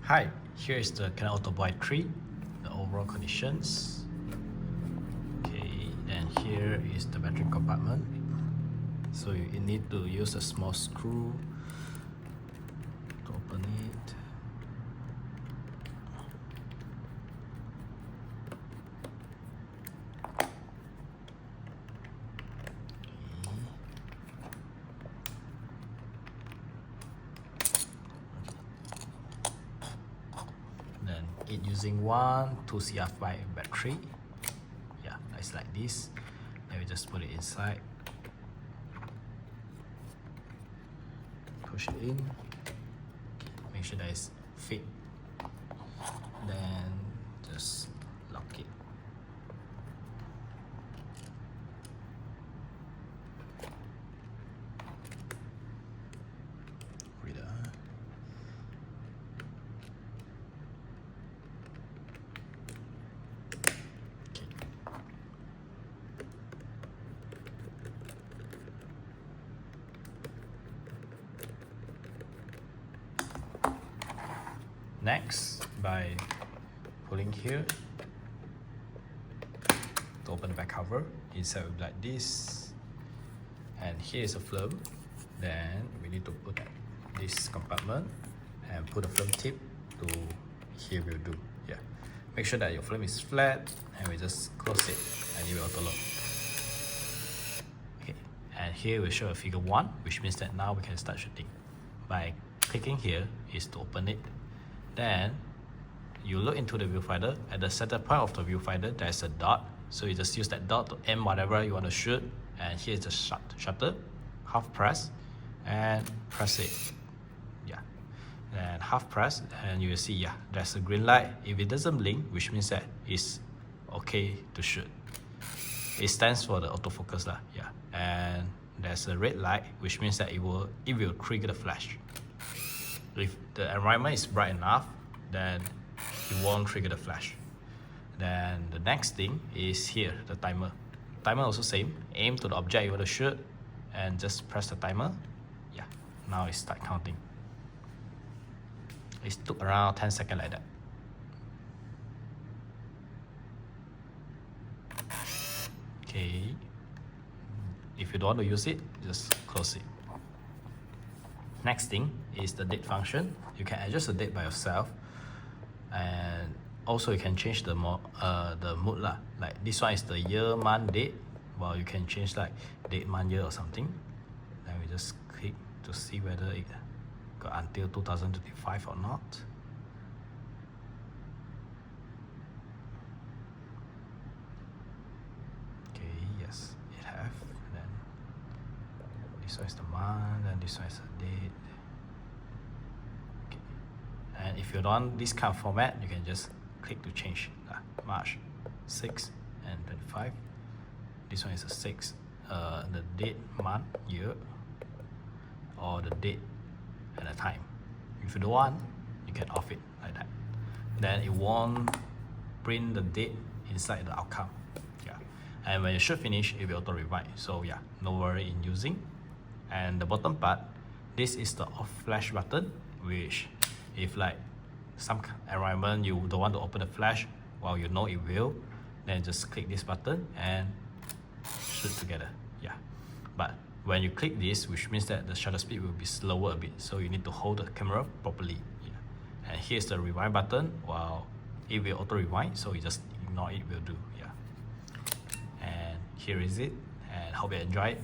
Hi, here is the Canon Autoboy 3, the overall conditions. Okay, and here is the battery compartment. So you need to use a small screw to open it. Then it using one 2CR5 battery. Yeah, it's like this. Then we just put it inside. Push it in. Make sure that it's fit. Then just lock it. Reader. Next, by pulling here to open the back cover, inside will be like this, and here is a film. Then we need to put this compartment and put a film tip to here will do. Yeah, make sure that your film is flat, and we just close it and it will auto lock. Okay, and here we show a figure 1, which means that now we can start shooting. By clicking here is to open it. Then you look into the viewfinder. At the center point of the viewfinder, there's a dot. So you just use that dot to aim whatever you want to shoot. And here's the shutter, half press, and press it. Yeah, and half press, and you will see, yeah, there's a green light. If it doesn't blink, which means that it's okay to shoot. It stands for the autofocus lah. Yeah, and there's a red light, which means that it will trigger the flash. If the environment is bright enough, then it won't trigger the flash. Then the next thing is here, the timer. Timer also same. Aim to the object you want to shoot and just press the timer. Yeah, now it start counting. It took around 10 seconds like that. Okay. If you don't want to use it, just close it. Next thing is the date function. You can adjust the date by yourself, and also you can change the mood lah. Like this one is the year, month, date. Well, you can change like date, month, year or something. Then we just click to see whether it got until 2025 or not. Okay, yes, it have. Then this one is the month, and this one is the date. Okay. And if you don't want this kind of format, you can just click to change. March 6 and 25. This one is a 6. The date, month, year, or the date and the time. If you don't want, you can off it like that. Then it won't print the date inside the outcome. Yeah. And when you shoot finish, it will auto rewind. So yeah, no worry in using. And the bottom part, this is the off flash button, which if like some environment you don't want to open the flash while you know it will, then just click this button and shoot together. Yeah, but when you click this, which means that the shutter speed will be slower a bit, so you need to hold the camera properly. Yeah. And here's the rewind button. Well, it will auto rewind, so you just ignore it will do. Yeah. And here is it, and hope you enjoy it.